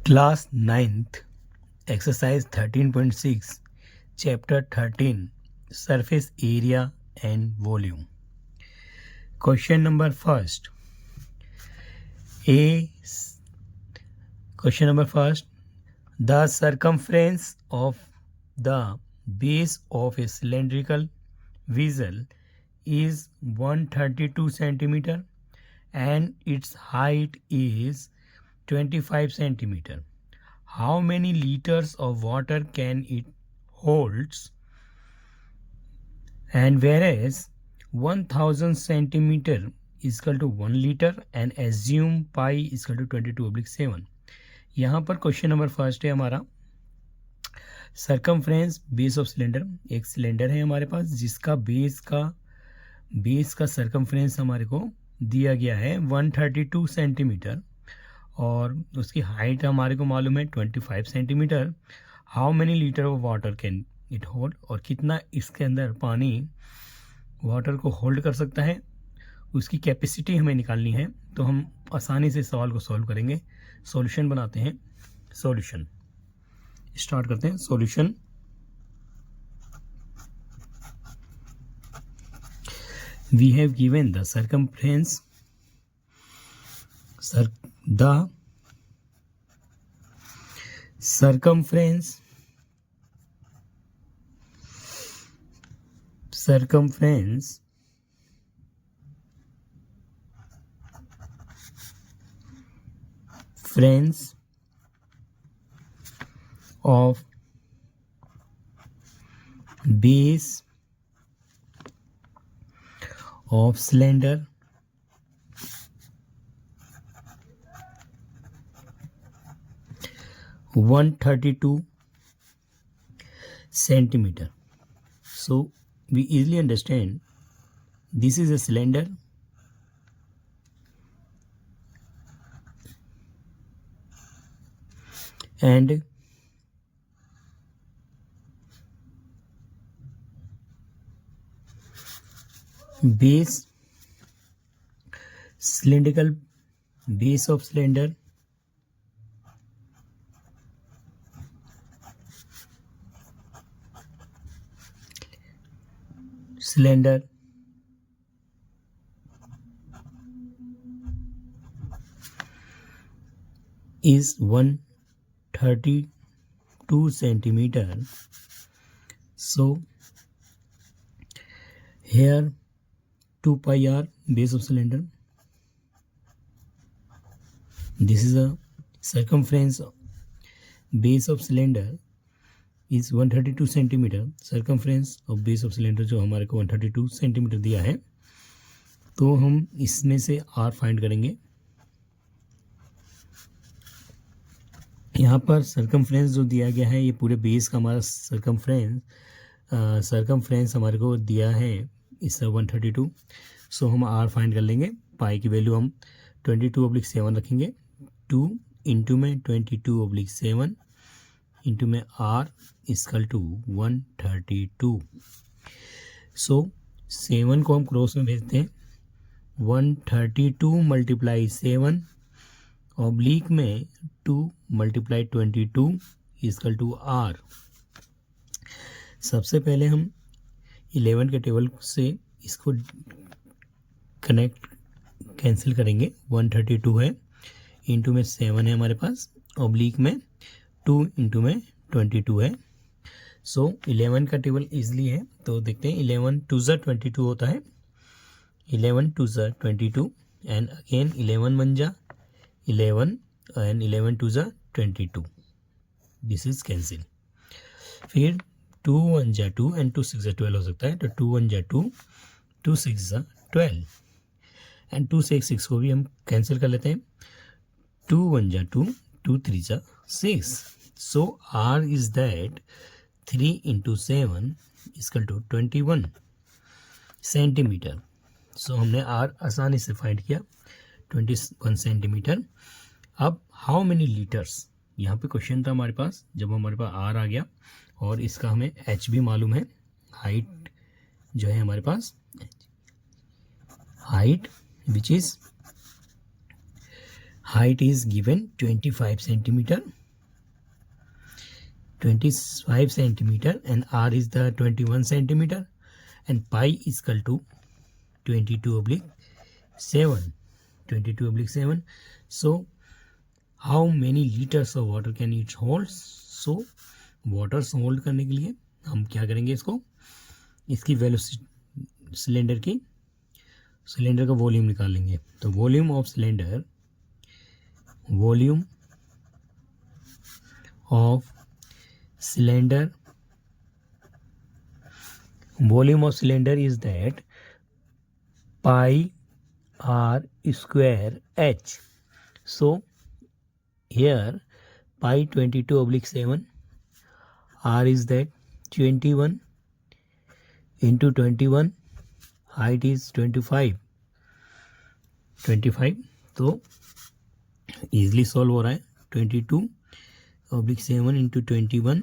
Class 9th, Exercise 13.6, Chapter 13, Surface Area and Volume. Question number first. The circumference of the base of a cylindrical vessel is 132 centimeter and its height is 25 centimeter. How many liters of water can it holds? And whereas 1000 centimeter is equal to 1 liter and assume pi is equal to 22/7. यहाँ पर question number first है हमारा circumference base of cylinder. एक cylinder है हमारे पास जिसका base का circumference हमारे को दिया गया है 132 सेंटीमीटर और उसकी हाइट हमारे को मालूम है 25 centimetre. How many litre of water can it hold, और कितना इसके अंदर पानी वाटर को होल्ड कर सकता है, उसकी कैपेसिटी हमें निकालनी है. तो हम आसानी से सवाल को सॉल्व करेंगे. सॉल्यूशन बनाते हैं. सॉल्यूशन स्टार्ट करते हैं. Solution we have given the circumference of base of cylinder (132 centimeter). So we easily understand this is a cylinder and base cylindrical base of cylinder is 132 centimeter. So here 2 pi r base of cylinder. This is a circumference base of cylinder is 132 centimetre. Circumference of base of cylinder जो हमारे को 132 centimetre दिया है, तो हम इसमें से r find करेंगे. यहाँ पर सर्कमफ्रेंस जो दिया गया है ये पूरे बेस का हमारा सर्कमफ्रेंस हमारे को दिया है इस 132. सो हम r फाइंड कर लेंगे. पाई की वैल्यू हम 22/7 रखेंगे. 2 इंटू में 22/7 इंटू में r इक्वल टू 132. सो 7 को हम क्रॉस में भेजते हैं. 132 × 7 ऑब्लिक में 2 × 22 इक्वल टू r. सबसे पहले हम 11 के टेबल से इसको कैंसिल करेंगे. 132 है, इंटू में 7 है हमारे पास, ऑब्लिक में 2 इंटू में 22 है. सो 11 का टेबल इजली है, तो देखते हैं. 11 2 ज़ा 22 होता है. 11 2 ज़ा 22 एंड अगेन 11 1 ज़ा 11 एंड 11 2 ज़ा 22. This is cancel. फिर 2 1 ज़ा 2 एंड 2 6 ज़ा 12 हो सकता है. तो 2 1 ज़ा 2, 2 6 ज़ा 12 एंड 2 से 6 को भी हम कैंसिल कर लेते हैं. 2 1 ज़ा 2, 2 3 ज़ा 6. So r is that 3 into 7 equal to 21 centimetre. So हमने r आसानी से फाइंड किया 21 सेंटीमीटर. अब हाउ मेनी लीटर्स, यहाँ पे क्वेश्चन था हमारे पास. जब हमारे पास r आ गया और इसका हमें h भी मालूम है, हाइट जो है हमारे पास, height which is height is given 25 centimeter, and r is the 21 centimeter, and pi is equal to 22/7. So how many liters of water can it hold? So water hold करने के लिए हम क्या करेंगे, इसकी वेलोसिटी सिलेंडर का volume निकाल लेंगे। तो volume of cylinder is that pi r square h. So here pi 22/7, r is that 21 into 21, height is 25, तो easily solve हो रहा है। 22/7 into 21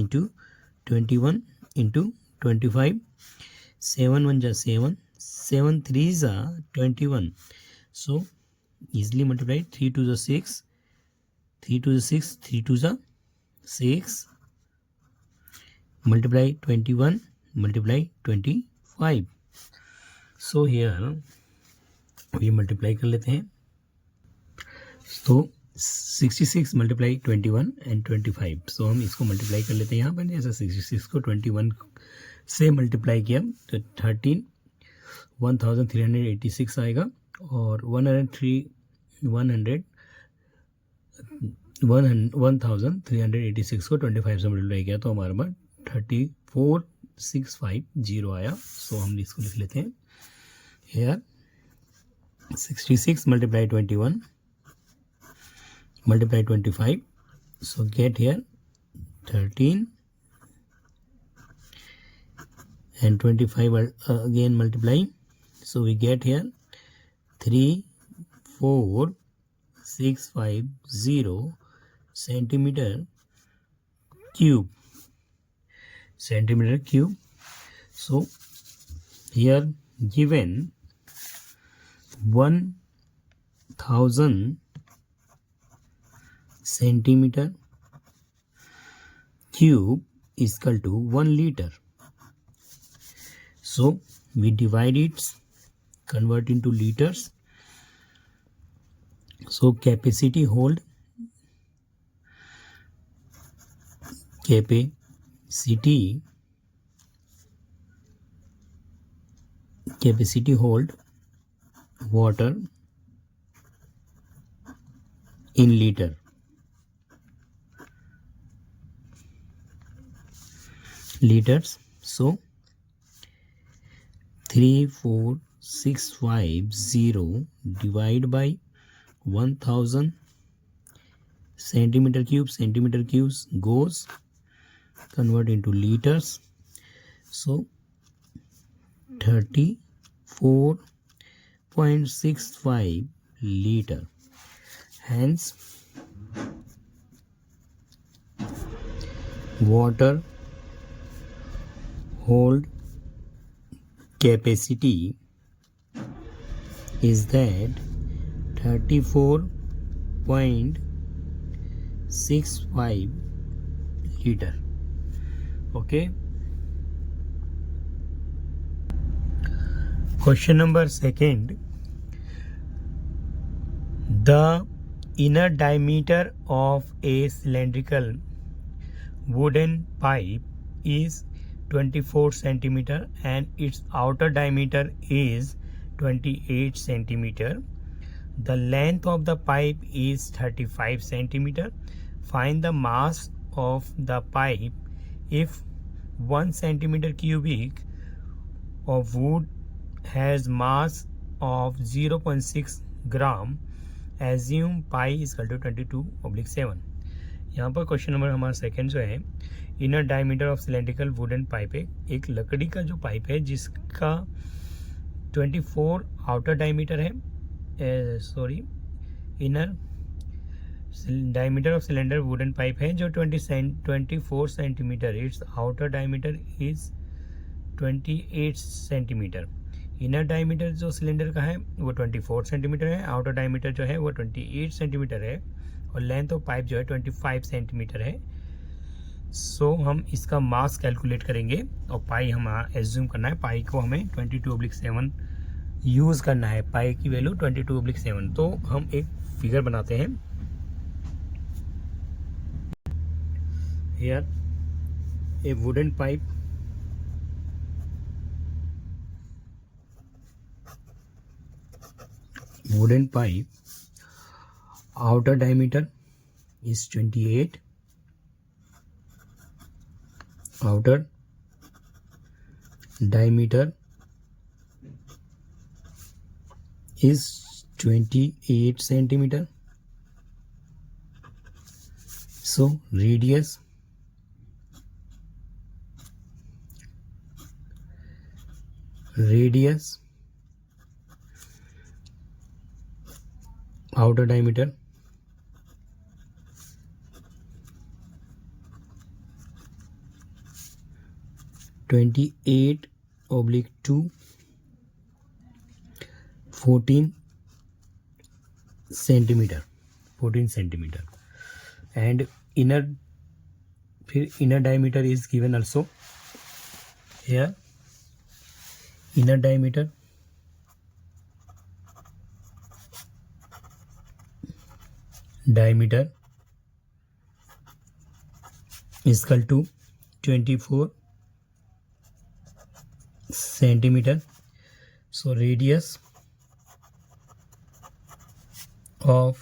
into 21 into 25, 7 1 जा 7, 7 3 जा 21, so easily multiply 3 2 जा 6, 3 2 जा 6, 3 2 जा 6, multiply 21, multiply 25. So here we multiply कर लेते हैं। तो 66 multiply 21 and 25. So हम इसको multiply कर लेते हैं यहाँ पर। जैसे 66 को 21 से multiply किया तो 1386 आएगा, और 1386 को 25 से मल्टीप्लाई किया तो हमारे पास 34650 आया। सो हम इसको लिख लेते हैं here 66 multiply 21 multiply 25, so get here 13 and 25 again multiply, so we get here 34650 centimeter cube. So here given 1000 centimeter cube is equal to 1 liter. So we divide it, convert into liters. So capacity hold water in liters. So 34650 divide by 1000 centimeter cubes goes, convert into liters, so 34.65 liter. Hence water hold capacity is that 34.65 liter. Okay. Question number 2. The inner diameter of a cylindrical wooden pipe is 24 centimeter and its outer diameter is 28 centimeter. The length of the pipe is 35 centimeter. Find the mass of the pipe if 1 centimeter cubic of wood has mass of 0.6 gram. Assume pi is equal to 22/7. यहाँ पर question number हमारा second जो है, inner diameter of cylindrical wooden pipe है। एक लकड़ी का जो पाइप है जिसका 24 आउटर डायमीटर है, inner diameter of cylinder wooden pipe है जो 24 centimetre, it's outer diameter is 28 centimetre. Inner diameter जो सिलेंडर का है वो 24 सेंटीमीटर है, आउटर डायमीटर जो है वो 28 सेंटीमीटर है और लेंथ ऑफ पाइप जो है 25 सेंटीमीटर है। सो हम इसका मास कैलकुलेट करेंगे और पाई हम एज्यूम करना है, पाई को हमें 22/7 यूज़ करना है, पाई की वैल्यू 22/7। तो हम एक फिगर बनाते हैं। Here A wooden pipe outer diameter is 28, outer diameter is 28 centimeter. So radius outer diameter 28/2 14 centimetre and inner diameter is given also here. Inner diameter is equal to 24 centimeter. So radius of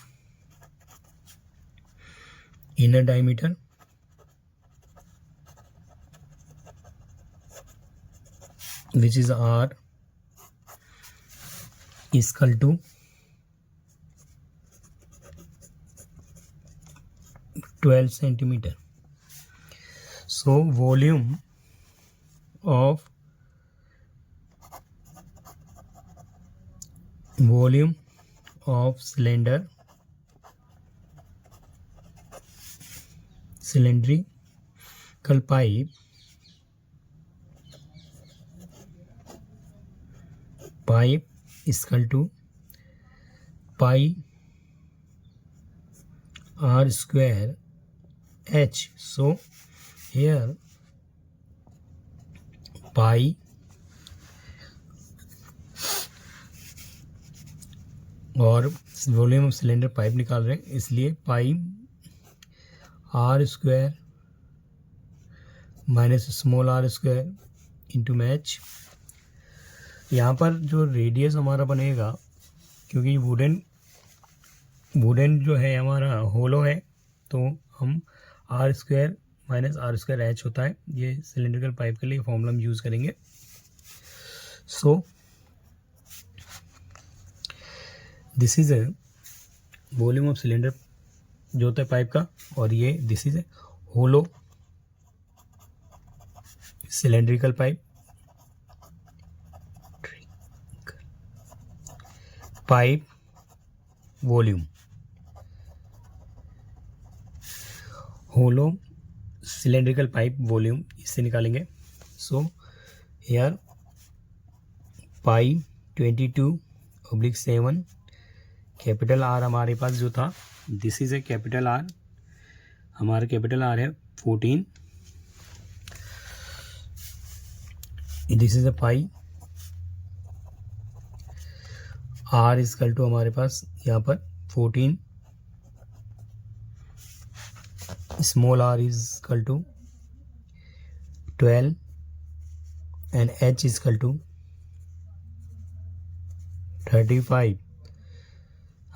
inner diameter which is R is equal to 12 centimeter. So volume of cylindrical pipe is equal to pi r square h. So here pi और volume of cylinder pipe निकाल रहे हैं, इसलिए पाई r square minus small r square into match. यहाँ पर जो radius हमारा बनेगा, क्योंकि वुडन जो है हमारा होलो है, तो हम r square minus r square H होता है, ये सिलेंड्रिकल पाइप के लिए फॉर्मूला हम यूज़ करेंगे। So this is a volume of cylinder जो होता है पाइप का, और ये this is a hollow cylindrical pipe volume, hollow cylindrical pipe volume इससे निकालेंगे। So here pi 22/7 capital R हमारे पास जो था, this is a capital R, हमारा कैपिटल आर है 14, this is a pi, R is equal to हमारे पास यहाँ पर 14, small r is equal to 12 and h is equal to 35,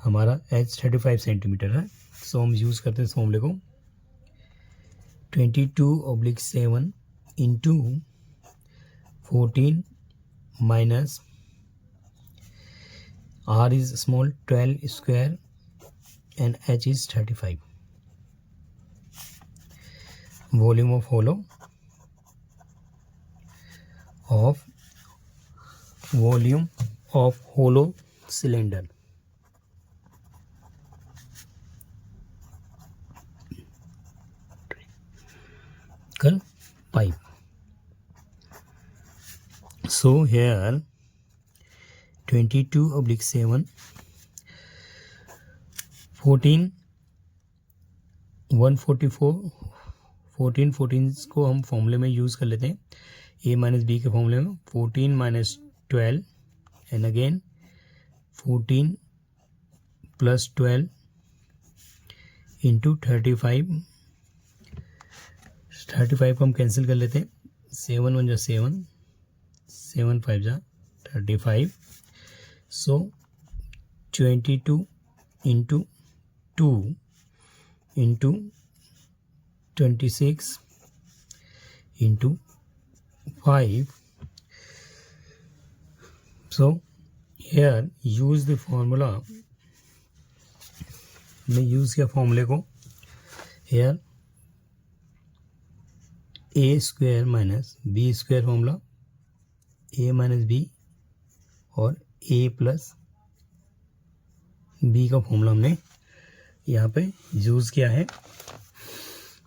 हमारा एच 35 सेंटीमीटर है। सो हम यूज़ करते हैं इस फॉर्मूले को, 22/7 into 14 minus R is small 12 square and H is 35. Volume of hollow cylinder pipe. So here 22/7, 14 144, 14 को हम फॉर्मूले में यूज़ कर लेते हैं, a माइनस बी के फॉर्मूले में, 14 minus 12 and again 14 plus 12 into 35 को हम कैंसिल कर लेते हैं, 7 1 जा 7, 7 5 जा 35, सो 22 into 2 into 26 into 5. So here use the formula. मैं यूज़ किया फॉर्मूले को, here a square minus b square formula, a minus b और a प्लस बी का फॉर्मूला हमने यहाँ पे यूज़ किया है.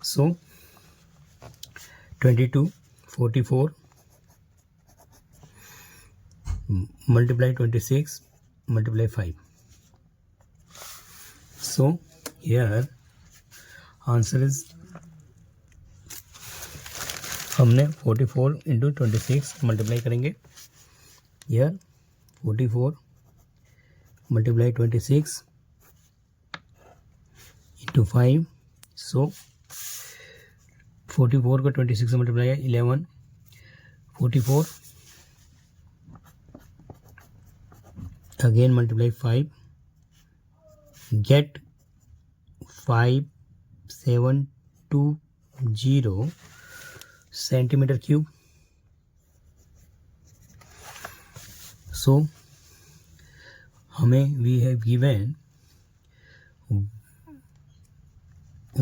So 22 44 multiply 26 multiply 5. So here answer is, हमने 44 इंटू 26 मल्टीप्लाई करेंगे, हियर 44 मल्टीप्लाई 26 into 5, so 44 को 26 से मल्टीप्लाई है 11, 44 again multiply 5, get 5720 centimetre cube. So हमें we have given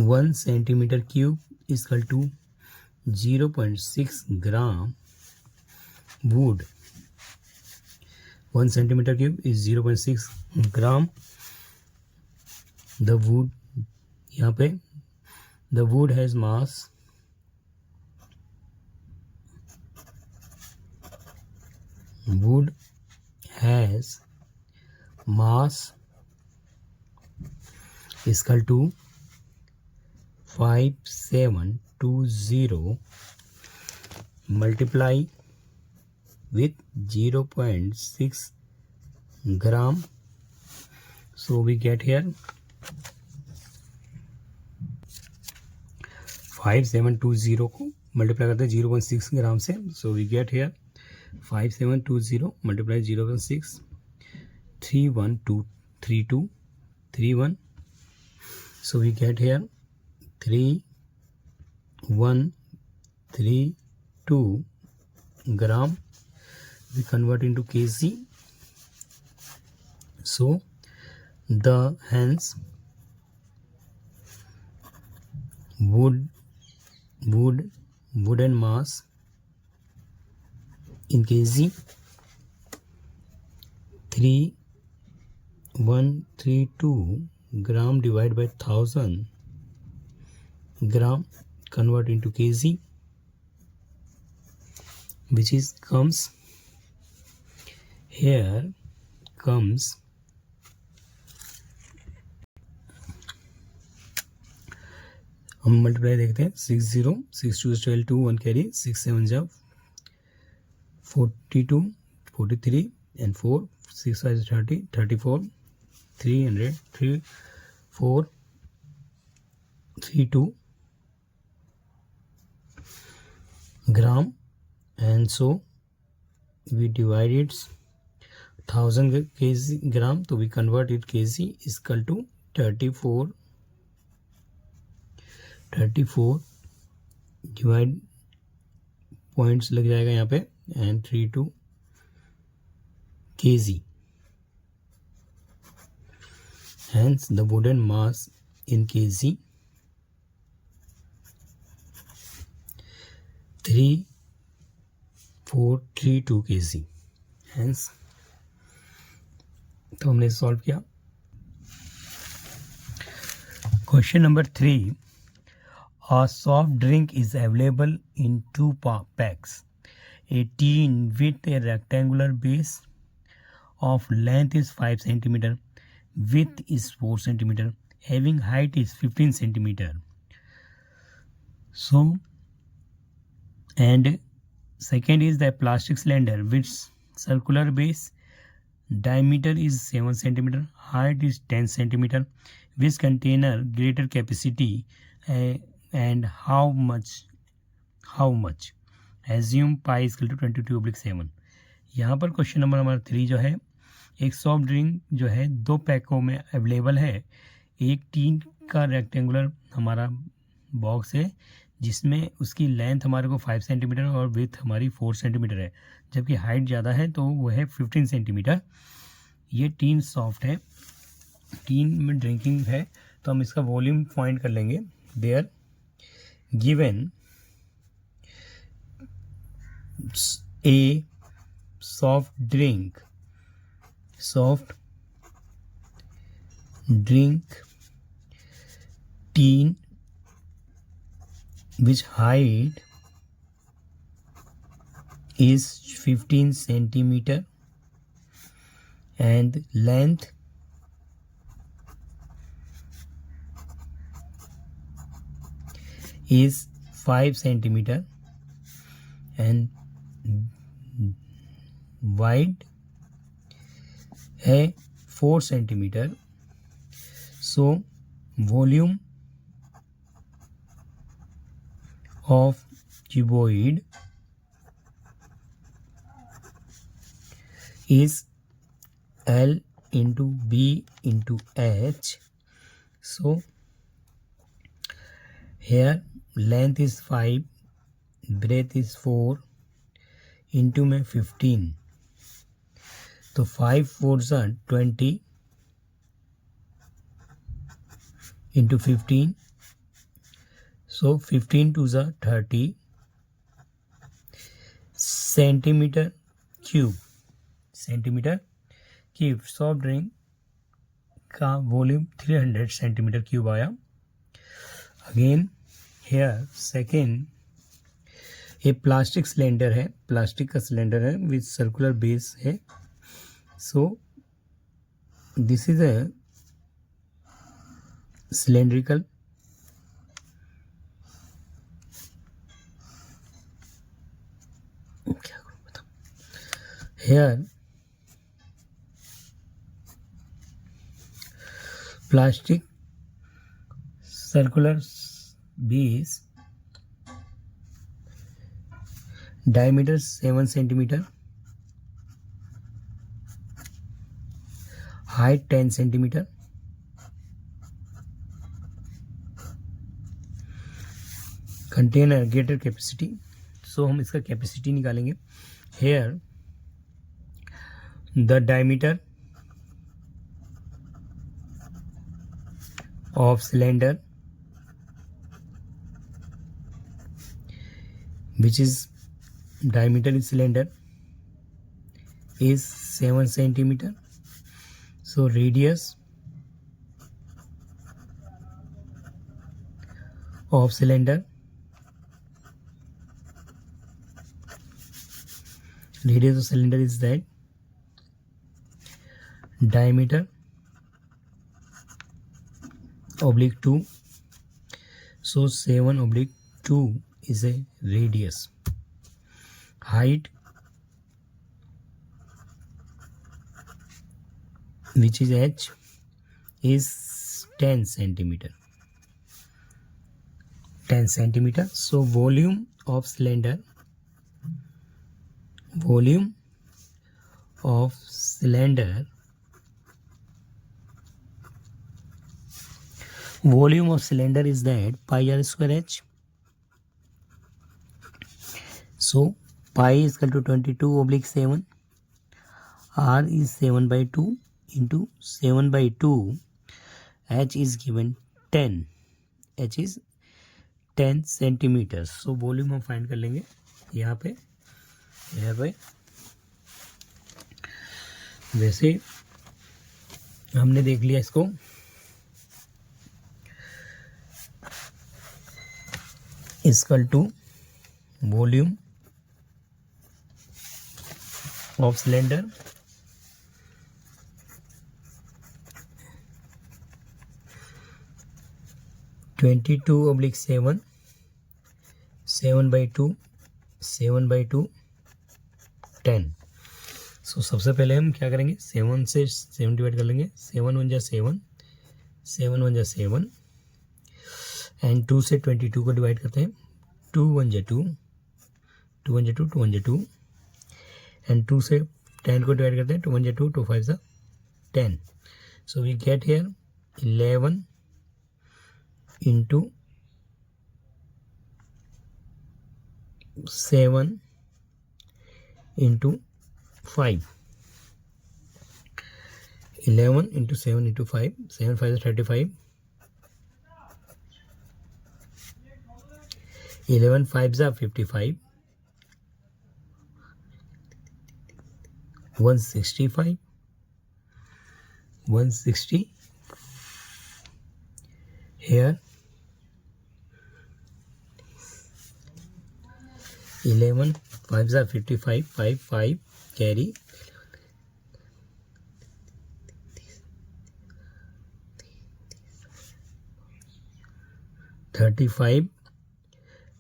1 centimetre cube is equal to 0.6 gram wood. 1 centimeter cube is 0.6 gram. The wood, यहाँ पे the wood has mass is equal to 5720 multiply with 0.6 gram. So we get here 5720 को multiply करते हैं 0.6 gram से. So we get here 5720 multiply 0.6, 3123231. So we get here 3132 gram. We convert into kg. So the hence wooden mass in kg 3132 gram divided by 1000 gram, convert into kg, which is comes here comes हम multiply देखते हैं 60 6 2 12 2 1 carry 6 7 जा 42 43 and 4 6 5 30 34 300 3 4 32 gram, and so we divide it 1000 kg gram, so we convert it kg is equal to 34 divide points लग जाएगा यहाँ पे and 32 kg. Hence the wooden mass in kg 3432 kg. Hence तो हमने solve किया. Question number 3. A soft drink is available in 2 packs. A tin with a rectangular base of length is 5 centimeter, width is 4 centimeter, having height is 15 centimeter. So, and second is the plastic cylinder with circular base, diameter is 7 centimeter, height is 10 centimeter, which container greater capacity and how much assume pi is equal to 22/7. यहाँ पर question number हमारा 3 जो है, एक soft drink जो है 2 पैकों में available है। एक टीन का रेक्टेंगुलर हमारा बॉक्स है जिसमें उसकी लेंथ हमारे को 5 सेंटीमीटर और विथ हमारी 4 सेंटीमीटर है, जबकि हाइट ज़्यादा है तो वो है 15 सेंटीमीटर। ये टीन सॉफ्ट है, टीन में ड्रिंकिंग है, तो हम इसका वॉल्यूम फाइंड कर लेंगे। There given a soft drink tin which height is 15 centimeter and length is 5 centimeter and wide है 4 centimetre. So volume of cuboid is L into B into H. So here length is 5, breadth is 4 into में 15, तो 5 4s are 20 into 15, so 15 2s are 30 centimetre cube. Soft drink का volume 300 centimetre cube आया। Again here second, ये plastic cylinder है, plastic का cylinder है with circular base है। So this is a cylindrical here plastic circular base, diameter 7 centimeter, height 10 centimeter, container greater capacity। सो हम इसका कैपेसिटी निकालेंगे। Here the diameter of cylinder which is diameter in cylinder is 7 centimeter. So radius of cylinder is that diameter oblique 2, so 7/2 is a radius। height which is h is 10 centimeter। So volume of cylinder is that pi r square h। So pi is equal to 22/7, r is 7/2 into 7/2, h is given 10, h is 10 centimetre. So volume हम find कर लेंगे यहाँ पे वैसे हमने देख लिया इसको। Equal to volume of cylinder 22/7, 7/2, 7/2, 10। So सबसे पहले हम क्या करेंगे, 7 से 7 डिवाइड कर लेंगे। 7 1 जा 7, 7 1 जा 7 एंड 2 से 22 को डिवाइड करते हैं। 2 1 जा 2, 2 1 जा 2, 2 1 जा 2 एंड 2 से 10 को डिवाइड करते हैं। 2 1 जा 2, 2 5 जा 10। So we get here 11 into 7 into 5। 11 into 7 into 5, 7 5 is 35, 11 5s are 55, 165, 160 here, 11 5s are 55, 5 5 carry, 35,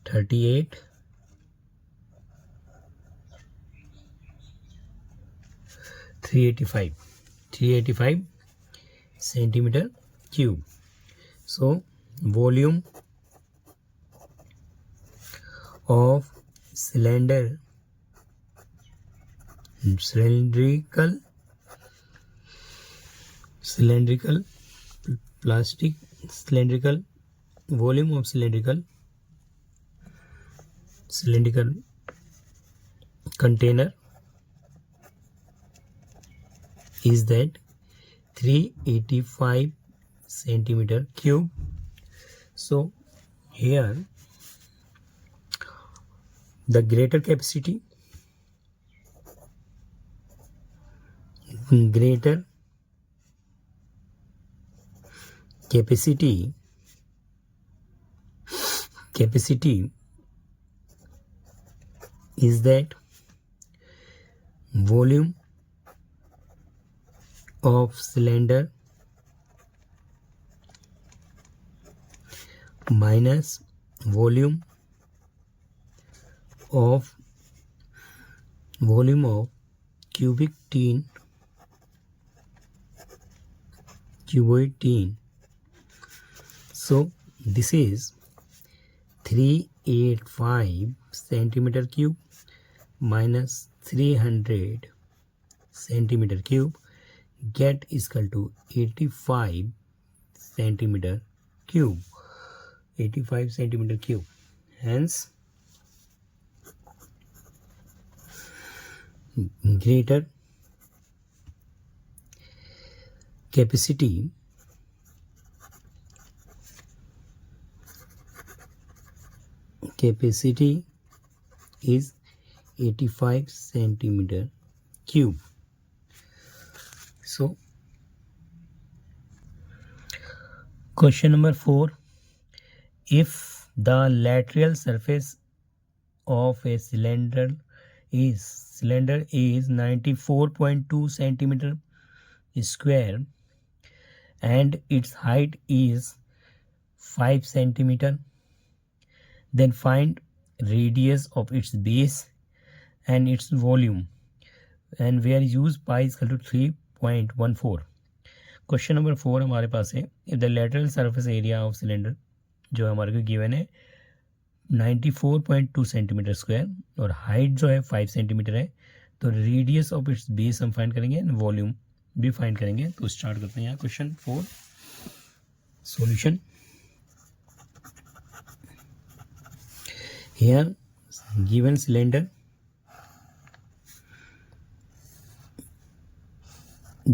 38, 385 centimeter cube. So volume of cylindrical plastic cylindrical volume of cylindrical container is that 385 centimeter cube. So here the greater capacity is that volume of cylinder minus volume of cuboid tin. So this is 385 centimeter cube minus 300 centimeter cube get is equal to 85 centimeter cube. 85 centimeter cube. Hence greater capacity is 85 centimeter cube. So question number 4, if the lateral surface of a cylinder is 94.2 centimeter square and its height is 5 centimeter, then find radius of its base and its volume, and where use pi is equal to 3.14. Question number 4 हमारे पास है, if the lateral surface area of cylinder जो हमारे को given है 94.2 centimetre square और height जो है 5 centimetre है, तो रेडियस ऑफ इट्स बेस हम फाइंड करेंगे एंड वॉल्यूम भी फाइंड करेंगे। तो स्टार्ट करते हैं यहाँ question 4 solution. Here given cylinder,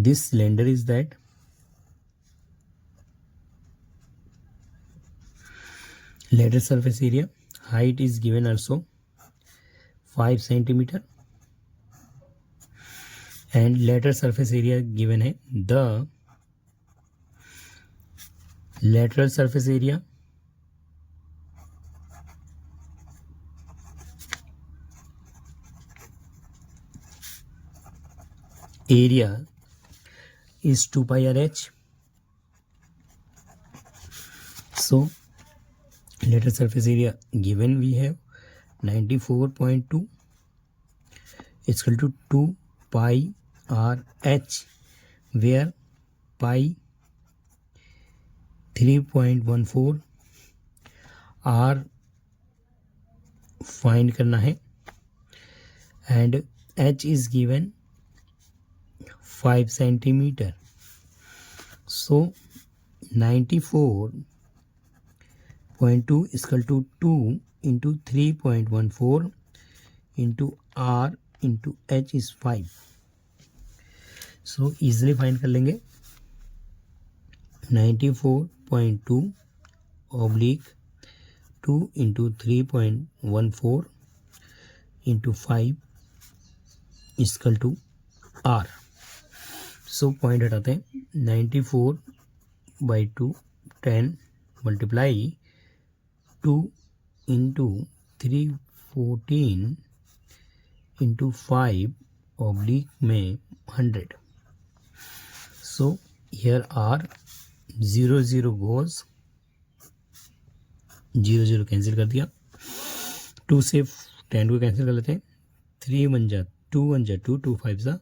this cylinder is that lateral surface area, height is given also 5 centimeter and lateral surface area given है, the lateral surface area is 2 pi r h. So Lateral surface area given we have 94.2 is equal to 2 pi RH, where pi 3.14, R find करना है, and H is given 5 centimeter. So 94.2 is equal to 2 into 3.14 into R into H is 5. So easily find कर लेंगे 94.2 oblique 2 into 3.14 into 5 is equal to R. So point हटाते हैं 94/2 10 multiply 2 into 314 into 5 oblique में 100. So here R 0 0 goes 0 0 cancel कर दिया, 2 से 10 को cancel कर लेते हैं, 3 1 जा 2 1 जा 2 2 5 जा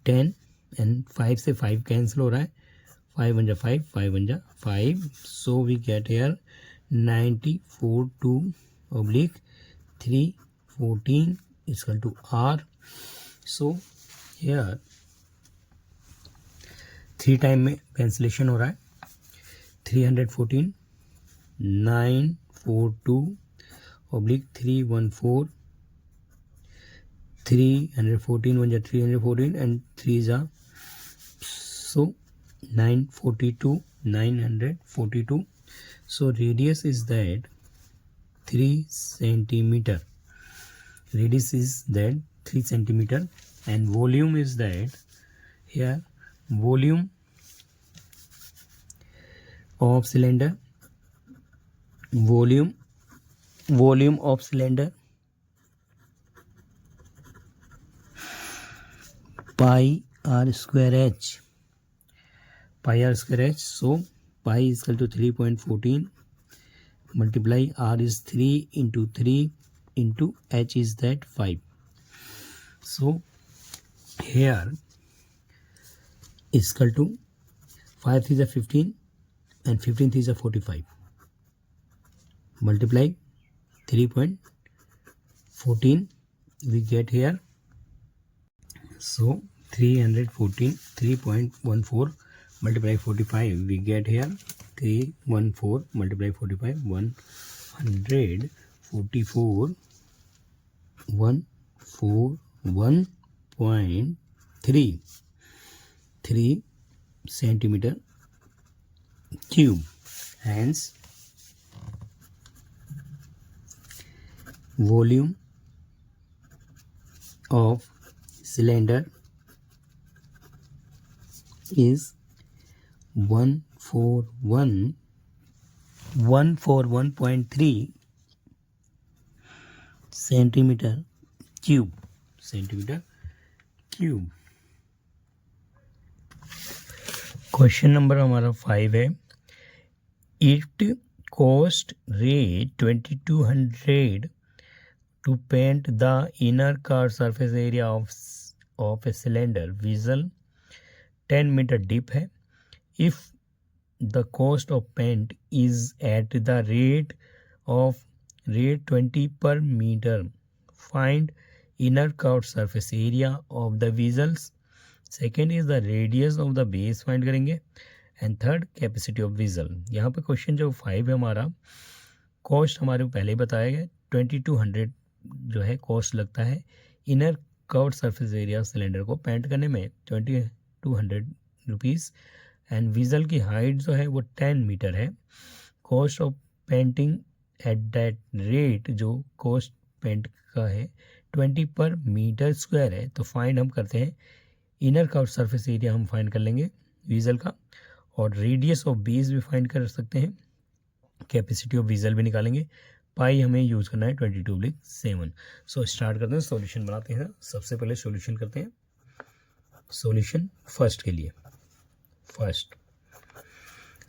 10 एंड 5 से 5 कैंसिल हो रहा है, 5 1 जा 5 5 1 जा 5. So we get here 94.2 oblique 314 is equal to R. So here 3 time में कैंसिलेशन हो रहा है, 314 942 oblique 314 314 1 जा 314 and 3 जा, so 942. So radius is that 3 centimeter. Radius is that 3 centimeter and volume is that here volume of cylinder, volume of cylinder pi r square h. So pi is equal to 3.14 multiply r is 3 into 3 into h is that 5. So here is equal to 5 3 is 15 and 15 3 is 45 multiply 3.14 we get here. So 314 multiply 45 we get here 314 multiply 45 144 141.3 centimeter cube. Hence volume of cylinder is 141.3 centimeter cube. Question number हमारा 5 है. It cost rate 2200 to paint the inner curved surface area of a cylinder. Visual 10 meter deep है. If the cost of paint is at the rate 20 per meter, find inner curved surface area of the visuals. Second is the radius of the base find करेंगे and third capacity of vigil. यहाँ पे question जो 5 है हमारा, cost हमारे को पहले ही बताया गया 2200 जो है कॉस्ट लगता है inner curved surface area cylinder को पेंट करने में 2200 रुपीज़ एंड विजल की हाइट जो है वो 10 मीटर है. Cost of painting at that rate जो कॉस्ट पेंट का है 20 पर मीटर स्क्वायर है. तो फाइंड हम करते हैं इनर कर्व्ड सरफेस एरिया हम फाइंड कर लेंगे विजल का, और रेडियस ऑफ बेस भी फाइंड कर सकते हैं, कैपेसिटी ऑफ विजल भी निकालेंगे. पाई हमें यूज़ करना है 22/7. सो स्टार्ट करते हैं, सॉल्यूशन बनाते हैं. सबसे पहले सॉल्यूशन करते हैं. सॉल्यूशन फर्स्ट के लिए, first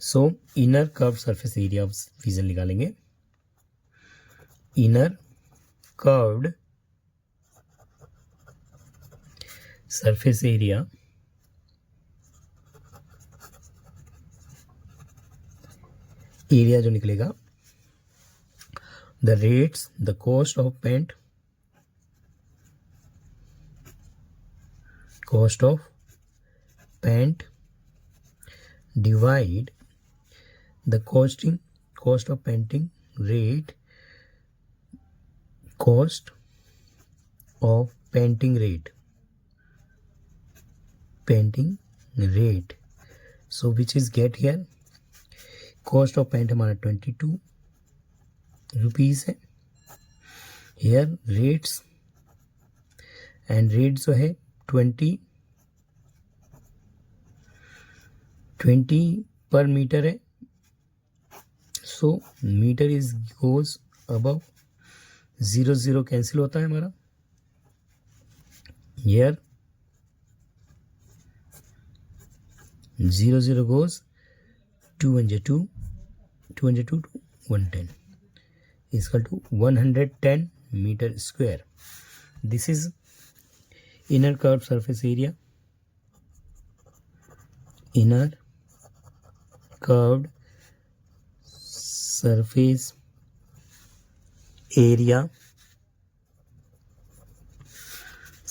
so inner curve surface area of vision निकालेंगे. इनर कर्व्ड सरफेस एरिया जो निकलेगा, the rates the cost of paint, divide the cost of painting rate, cost of painting rate, so which is get here, cost of paint हमारा 22 rupees है. here rates and rate जो है 20 पर metre है. So metre is goes above 0 cancel होता है हमारा. Here 0 goes 2 to 110 equal to 110 metre square. This is inner curve surface area. Inner curved surface area.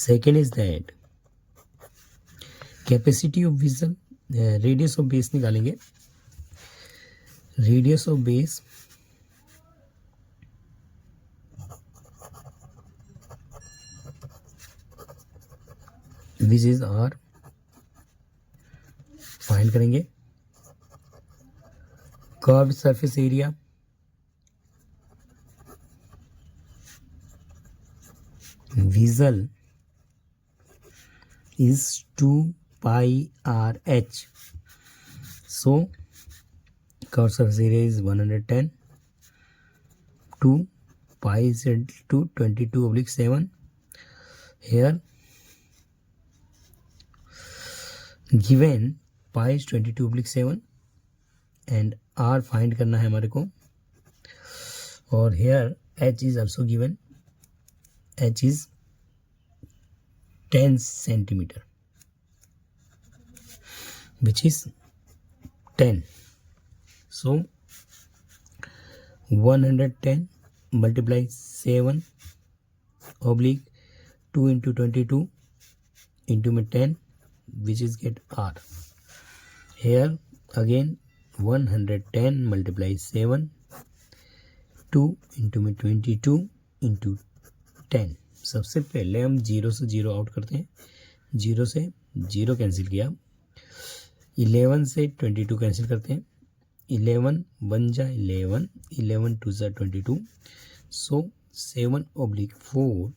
Second is that capacity of vision, radius of base निकालेंगे. radius of base which is r, find करेंगे. Curved surface area विजल is 2 pi RH. So curved surface area is 110. 2 pi is equal to 22/7. Here given pi is 22/7 and r find करना है हमारे को. और here h is also given. h is 10 centimeter, which is 10. So 110 multiply 7 oblique 2 into 22 into 10, which is get r. Here again 110 multiply 7 2 into 22 into 10. सबसे पहले हम 0 से 0 out करते हैं. 0 से 0 कैंसिल किया. 11 से 22 कैंसिल करते हैं. 11 1 जा 11, 11 2 जा 22. सो 7/4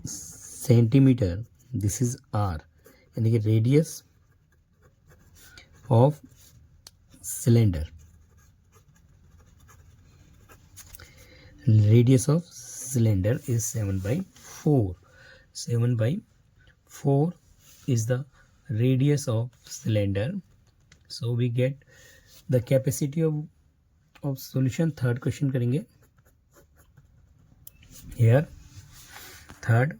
सेंटीमीटर. दिस इज आर, यानी कि radius of cylinder. Radius of cylinder is 7/4. 7/4 is the radius of cylinder. So we get the capacity of solution. Third question करेंगे. Here third,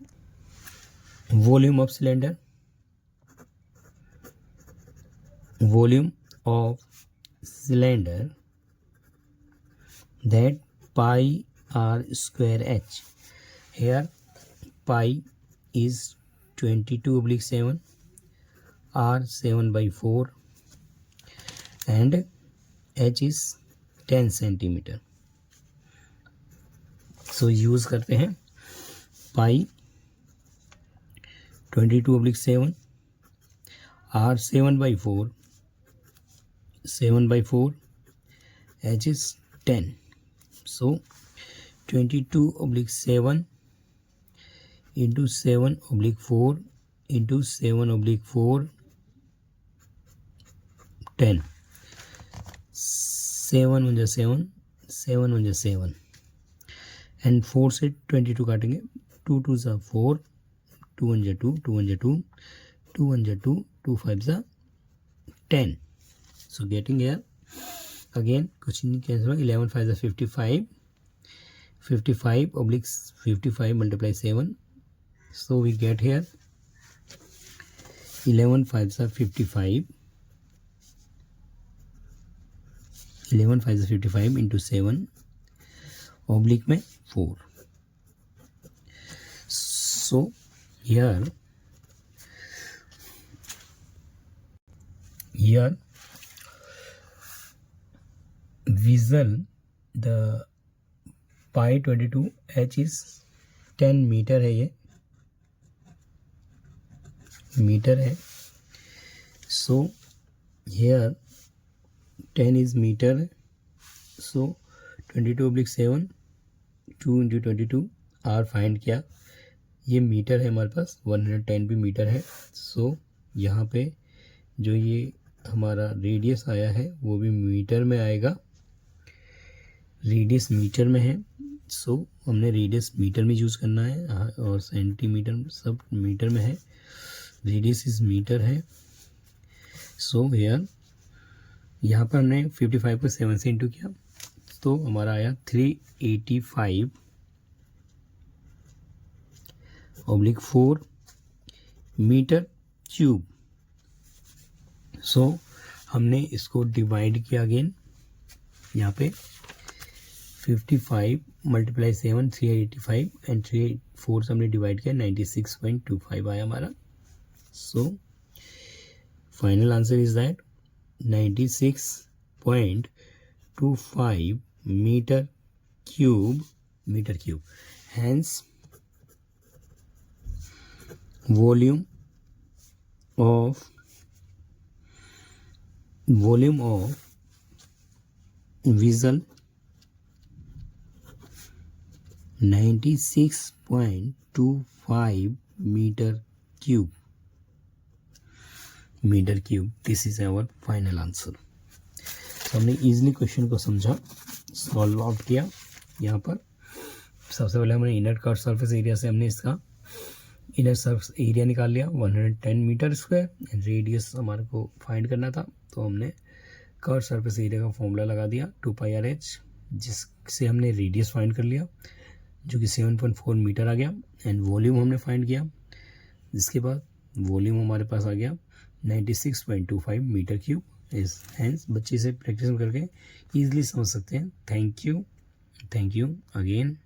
volume of cylinder. Volume of cylinder, that pi r square h. Here pi is 22/7, r 7/4 and h is 10 centimeter. So use करते हैं pi 22/7, r 7/4, 7/4, h is 10. So 22/7 into 7/4 into 7/4 10. 7 1 7, 7 1 7 and 4 से 22 काटेंगे. 2 2 जा 4, 2 1 जा 2, 2 1 जा 2, 2 1 जा 2, 2 5 जा 10. So getting here again कुछ नहीं कैंसिल होगा, 11 5 is 55, 55 oblique 55 multiply 7, so we get here 11 5 are 55, 11 5 is 55 into 7 oblique में 4. So here visual the pi 22 h is 10 metre है, ये मीटर है. So here 10 is meter, so 22/7 2 into 22 r find किया. ये metre है हमारे पास, 110 भी मीटर है. सो यहाँ पे जो ये हमारा रेडियस आया है वो भी मीटर में आएगा, रेडियस मीटर में है. सो हमने रेडियस मीटर में यूज़ करना है, और सेंटीमीटर सब मीटर में है, रेडियस इज मीटर है. सो हेयर यहाँ पर हमने 55 को 7 से इंटू किया तो हमारा आया 385/4 मीटर क्यूब. सो हमने इसको डिवाइड किया अगेन, यहाँ पे 55 × 7 385 एंड 384 से हमने डिवाइड किया, 96.25 आया हमारा. So final answer is that 96.25 metre cube. Hence volume of vessel 96.25 metre cube. This is our final answer. तो हमने इजीली क्वेश्चन को समझा, सॉल्व आउट किया. यहाँ पर सबसे पहले हमने इनर कर्व सरफेस एरिया से हमने इसका इनर सरफेस एरिया निकाल लिया 110 मीटर स्क्वायर. रेडियस हमारे को फाइंड करना था तो हमने कर्व सरफेस एरिया का फॉर्मूला लगा दिया 2πRh, जिससे हमने रेडियस फाइंड कर लिया जो कि 7.4 मीटर आ गया. एंड वॉल्यूम हमने फाइंड किया, जिसके बाद वॉल्यूम हमारे पास आ गया 96.25 मीटर क्यूब. हैंस बच्चे से प्रैक्टिस करके ईजिली समझ सकते हैं. Thank you again.